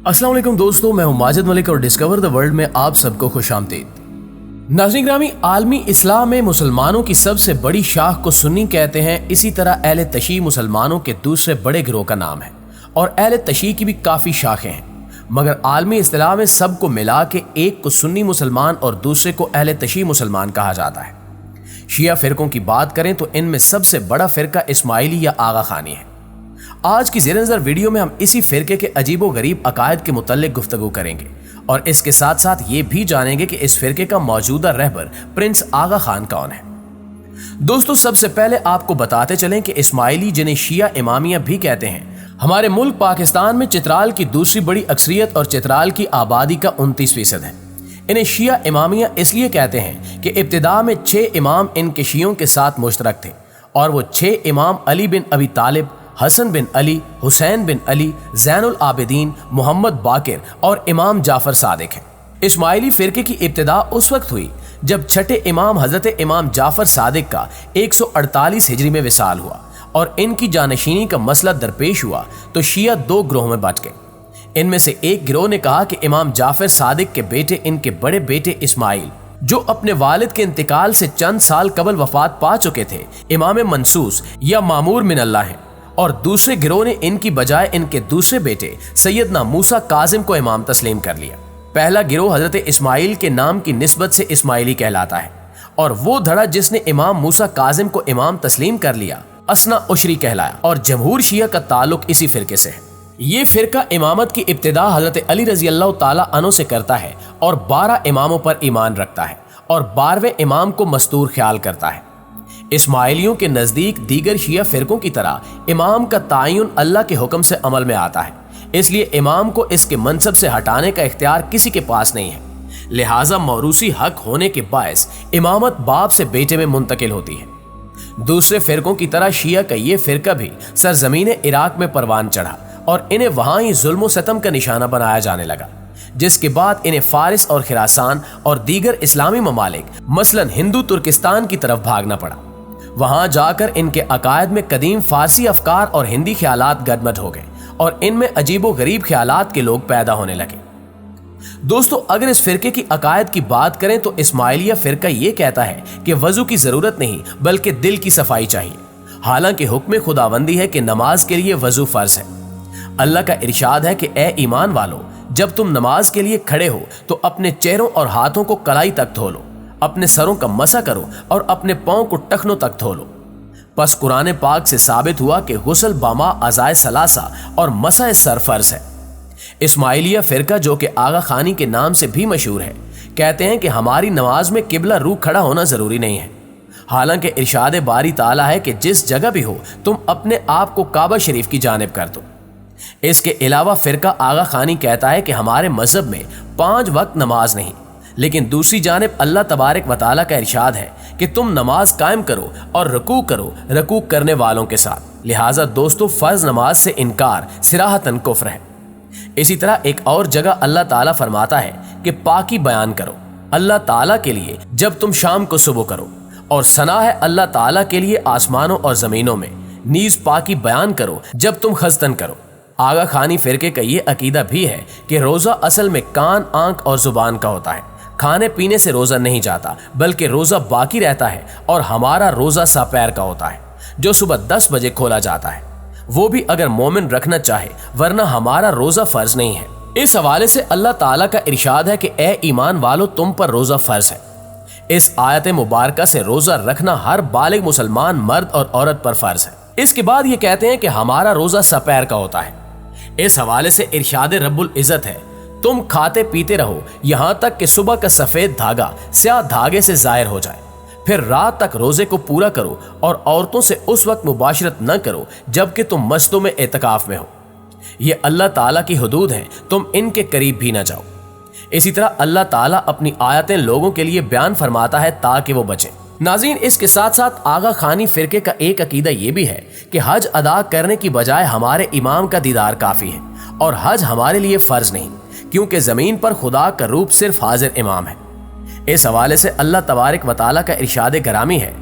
अस्सलाम वालेकुम दोस्तों, मैं हूं माजिद मलिक और डिस्कवर द वर्ल्ड में आप सबको खुशामदीद। नाज़रीन ग्रामी, आलमी इस्लाम में मुसलमानों की सबसे बड़ी शाख को सुन्नी कहते हैं। इसी तरह अहले तशी मुसलमानों के दूसरे बड़े गिरोह का नाम है और अहले तशी की भी काफ़ी शाखें हैं, मगर आलमी इस्लाम में सबको मिला के एक को सुन्नी मुसलमान और दूसरे को अहले तशी मुसलमान कहा जाता है। शिया फ़िरकों की बात करें तो इनमें सबसे बड़ा फ़िरका इस्माइली या आगा खानी है। आज की ज़ेर नज़र वीडियो में हम इसी फ़िरके के अजीबो गरीब अकायद के मुतल्लिक गुफ्तगू करेंगे और इसके साथ साथ ये भी जानेंगे कि इस फ़िरके का मौजूदा रहबर प्रिंस आगा खान कौन है। दोस्तों, सबसे पहले आपको बताते चलें कि इस्माइली, जिन्हें शिया इमामिया भी कहते हैं, हमारे मुल्क पाकिस्तान में चित्राल की दूसरी बड़ी अक्सरियत और चित्राल की आबादी का 29% है। इन्हें शिया इमामिया इसलिए कहते हैं कि इब्तिदा में 6 इमाम इनके शियों के साथ मुश्तरक थे और वो 6 इमाम अली बिन अबी तालिब, हसन बिन अली, हुसैन बिन अली, ज़ैनुल आबिदीन, मोहम्मद बाकिर और इमाम जाफर सादिक हैं। इस्माइली फ़िरके की इब्तिदा उस वक्त हुई जब छठे इमाम हज़रत इमाम जाफर सादिक का 148 हिजरी में विसाल हुआ और इनकी जानशीनी का मसला दरपेश हुआ तो शिया 2 गिरोह में बंट गए। इनमें से एक गिरोह ने कहा कि इमाम जाफर सादिक के बेटे, इनके बड़े बेटे इस्माइल, जो अपने वालिद के इंतकाल से चंद साल कबल वफात पा चुके थे, इमाम मनसूस या मामूर मिन अल्लाह हैं, और दूसरे गिरोह ने इनकी बजाय इनके दूसरे बेटे सैयदना मूसा काजिम को इमाम तस्लीम कर लिया। पहला गिरोह हजरत इस्माइल के नाम की निस्बत से इस्माइली कहलाता है और वो धड़ा जिसने इमाम मूसा काजिम को इमाम तस्लीम कर लिया असना उशरी कहलाया और जमहूर शिया का ताल्लुक इसी फिरके से है। ये फिरका इमामत की इब्तिदा हजरत अली रजी अल्लाह ताला अन्हु से करता है और 12 इमामों पर ईमान रखता है और 12वें इमाम को मस्तूर ख्याल करता है। इस्माइलियों के नज़दीक दीगर शिया फ़िरकों की तरह इमाम का तायुन अल्लाह के हुक्म से अमल में आता है, इसलिए इमाम को इसके मनसब से हटाने का इख्तियार किसी के पास नहीं है। लिहाजा मौरूसी हक होने के बायस इमामत बाप से बेटे में मुंतकिल होती है। दूसरे फ़िरकों की तरह शिया का ये फ़िरका भी सरजमीन इराक में परवान चढ़ा और इन्हें वहाँ ही जुल्म सितम का निशाना बनाया जाने लगा, जिसके बाद इन्हें फारिस और खिरासान और दीगर इस्लामी ममालिक मसलन हिंदू तुर्किस्तान की तरफ भागना पड़ा। वहां जाकर इनके अकायद में कदीम फारसी अफकार और हिंदी ख्यालात गडमट हो गए और इनमें अजीबो गरीब ख्यालात के लोग पैदा होने लगे। दोस्तों, अगर इस फिरके की अकायद की बात करें तो इस्माइलिया फिरका ये कहता है कि वजू की जरूरत नहीं बल्कि दिल की सफाई चाहिए। हालांकि हुक्म खुदाबंदी है कि नमाज के लिए वजू फर्ज है। अल्लाह का इरशाद है कि ए ईमान वालो, जब तुम नमाज के लिए खड़े हो तो अपने चेहरों और हाथों को कलाई तक धो लो, अपने सरों का मसा करो और अपने पांव को टखनों तक धो लो। बस कुरान पाक से साबित हुआ कि गुस्ल बामा अज़ाए सलासा और मसा सर फर्ज है। इस्माइलिया फिरका, जो कि आगा खानी के नाम से भी मशहूर है, कहते हैं कि हमारी नमाज में किबला रूख खड़ा होना जरूरी नहीं है। हालांकि इरशाद बारी ताला है कि जिस जगह भी हो तुम अपने आप को काबा शरीफ की जानिब कर दो। इसके अलावा फिरका आगा खानी कहता है कि हमारे मजहब में 5 वक्त नमाज नहीं, लेकिन दूसरी जानिब अल्लाह तबारक व तआला का इरशाद है कि तुम नमाज कायम करो और रकू करो रकू करने वालों के साथ। लिहाजा दोस्तों, फर्ज नमाज से इनकार सिराहतन कुफ्र है। इसी तरह एक और जगह अल्लाह ताला फरमाता है कि पाकी बयान करो अल्लाह ताला के लिए जब तुम शाम को सुबह करो, और सना है अल्लाह ताला के लिए आसमानों और जमीनों में, नीज पाकी बयान करो जब तुम खस्तन करो। आगा खानी फिरके का ये अकीदा भी है कि रोज़ा असल में कान, आंख और जुबान का होता है। खाने पीने से रोज़ा नहीं जाता बल्कि रोज़ा बाकी रहता है और हमारा रोज़ा सपैर का होता है जो सुबह 10 बजे खोला जाता है, वो भी अगर मोमिन रखना चाहे, वरना हमारा रोज़ा फ़र्ज नहीं है। इस हवाले से अल्लाह ताला का इरशाद है कि ए ईमान वालो, तुम पर रोज़ा फ़र्ज है। इस आयत मुबारका से रोज़ा रखना हर बालिग मुसलमान मर्द और औरत पर फ़र्ज है। इसके बाद ये कहते हैं कि हमारा रोज़ा सपैर का होता है। इस हवाले से इरशाद रब्बुल इज़्ज़त है, तुम खाते पीते रहो यहां तक कि सुबह का सफेद धागा स्याह धागे से जाहिर हो जाए, फिर रात तक रोजे को पूरा करो और औरतों से उस वक्त मुबाशरत न करो जबकि तुम मस्जिदों में एतकाफ में हो। ये अल्लाह ताला की हुदूद हैं, तुम इनके करीब भी न जाओ। इसी तरह अल्लाह ताला अपनी आयतें लोगों के लिए बयान फरमाता है ताकि वो बचें। नाज़रीन, इसके साथ साथ आगा खानी फिरके का एक अकीदा ये भी है कि हज अदा करने की बजाय हमारे इमाम का दीदार काफ़ी है और हज हमारे लिए फ़र्ज नहीं, क्योंकि ज़मीन पर खुदा का रूप सिर्फ हाजिर इमाम है। इस हवाले से अल्लाह तबारक व तआला का इरशाद गरामी है,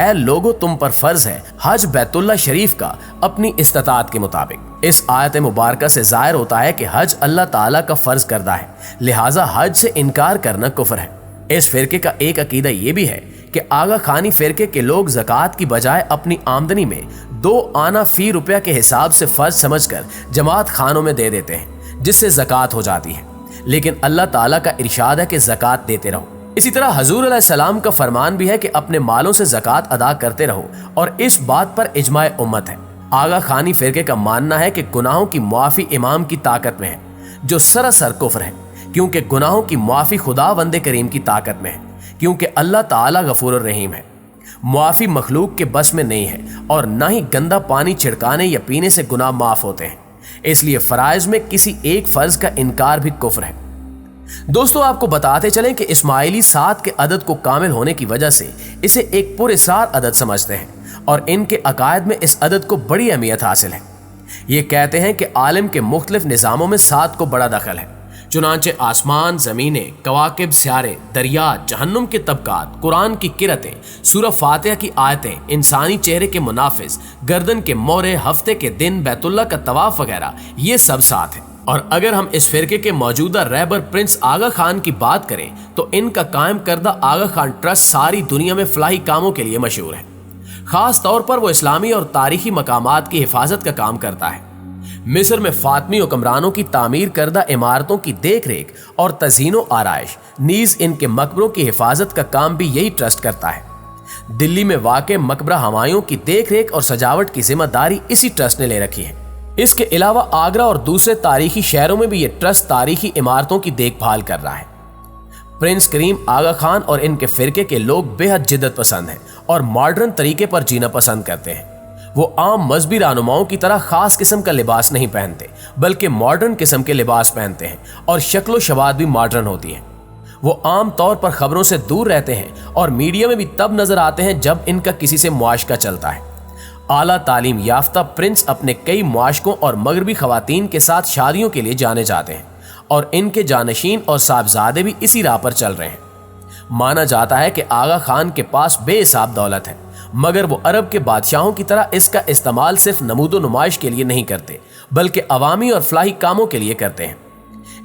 اے लोगों तुम पर फर्ज है हज बैतुल्ला शरीफ का अपनी इस्तात के मुताबिक। इस आयत मुबारका से जाहिर होता है कि हज अल्लाह ताला का फर्ज करदा है, लिहाजा हज से इनकार करना कुफ्र है। इस फिरके का एक अकीदा ये भी है कि आगा खानी फिरके के लोग ज़कात की बजाय अपनी आमदनी में 2 आना फी रुपया के हिसाब से फर्ज समझकर जमात खानों में दे देते हैं, जिससे ज़कात हो जाती है। लेकिन अल्लाह ताला का इरशाद है कि ज़कात देते रहो। इसी तरह हजूर अलैहिस्सलाम का फरमान भी है कि अपने मालों से ज़कात अदा करते रहो, और इस बात पर इजमाए उम्मत है। आगा खानी फिरके का मानना है कि गुनाहों की मुआफ़ी इमाम की ताकत में है, जो सरासर कुफ्र है, क्योंकि गुनाहों की मुआफ़ी खुदा वंदे करीम की ताकत में है, क्योंकि अल्लाह ताला गफूर रहीम है। मुआफ़ी मखलूक के बस में नहीं है, और ना ही गंदा पानी छिड़काने या पीने से गुनाह माफ़ होते हैं। इसलिए फ़राइज़ में किसी एक फ़र्ज़ का इनकार भी कुफ्र है। दोस्तों, आपको बताते चलें कि इस्माइली 7 के अदद को कामिल होने की वजह से इसे एक पुरस्कार अदद समझते हैं, और इनके अकायद में इस अदद को बड़ी अहमियत हासिल है। ये कहते हैं कि आलम के मुख्तलिफ निज़ामों में 7 को बड़ा दखल है। चुनांचे आसमान, ज़मीनें, कवाकिब, सियारे, दरिया, जहन्नुम के तबकात, कुरान की किरतें, सूरह फातिहा की आयतें, इंसानी चेहरे के मुनाफिज, गर्दन के मोरे, हफ्ते के दिन, बैतुल्ला का तवाफ वगैरह, ये सब 7 है। और अगर हम इस फिरके के मौजूदा रहबर प्रिंस आगा खान की बात करें तो इनका कायम करदा आगा खान ट्रस्ट सारी दुनिया में फलाही कामों के लिए मशहूर है। खास तौर पर वो इस्लामी और तारीखी मकामात की हिफाजत का काम करता है। मिस्र में फातमी हुक्मरानों की तामीर करदा इमारतों की देख रेख और तज़हीनो आराइश, नीज इनके मकबरों की हिफाजत का काम भी यही ट्रस्ट करता है। दिल्ली में वाक़ मकबरा हमायूं की देख रेख और सजावट की जिम्मेदारी इसी ट्रस्ट ने ले रखी है। इसके अलावा आगरा और दूसरे तारीखी शहरों में भी ये ट्रस्ट तारीखी इमारतों की देखभाल कर रहा है। प्रिंस करीम आगा खान और इनके फिरके के लोग बेहद जिद्दत पसंद हैं और मॉडर्न तरीके पर जीना पसंद करते हैं। वो आम मजहबी रहनुमाओं की तरह खास किस्म का लिबास नहीं पहनते, बल्कि मॉडर्न किस्म के लिबास पहनते हैं, और शक्लो शबात भी मॉडर्न होती है। वो आम तौर पर खबरों से दूर रहते हैं और मीडिया में भी तब नजर आते हैं जब इनका किसी से मुआशका चलता है। आला तालीम याफ्ता प्रिंस अपने कई मुआशकों और मगरबी खवातीन के साथ शादियों के लिए जाने जाते हैं, और इनके जानशीन और साहबजादे भी इसी राह पर चल रहे हैं। माना जाता है कि आगा खान के पास बेहिसाब दौलत है, मगर वो अरब के बादशाहों की तरह इसका इस्तेमाल सिर्फ नमूदो नुमाइश के लिए नहीं करते, बल्कि अवामी और फलाही कामों के लिए करते हैं।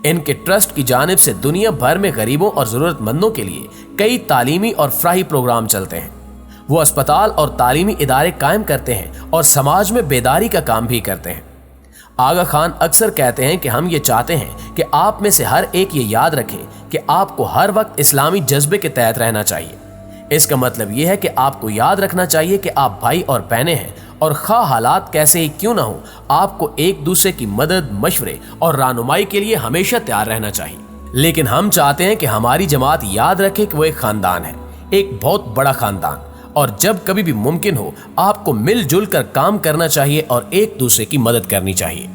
इनके ट्रस्ट की जानिब से दुनिया भर में गरीबों और ज़रूरतमंदों के लिए कई तालीमी और फलाही प्रोग्राम चलते हैं। वो अस्पताल और तालीमी इदारे कायम करते हैं और समाज में बेदारी का काम भी करते हैं। आगा खान अक्सर कहते हैं कि हम ये चाहते हैं कि आप में से हर एक ये याद रखें कि आपको हर वक्त इस्लामी जज्बे के तहत रहना चाहिए। इसका मतलब ये है कि आपको याद रखना चाहिए कि आप भाई और बहनें हैं, और खा हालात कैसे ही क्यों ना हो, आपको एक दूसरे की मदद, मशवरे और रहनुमाई के लिए हमेशा तैयार रहना चाहिए। लेकिन हम चाहते हैं कि हमारी जमात याद रखे कि वो एक खानदान है, एक बहुत बड़ा खानदान, और जब कभी भी मुमकिन हो आपको मिलजुल कर काम करना चाहिए और एक दूसरे की मदद करनी चाहिए।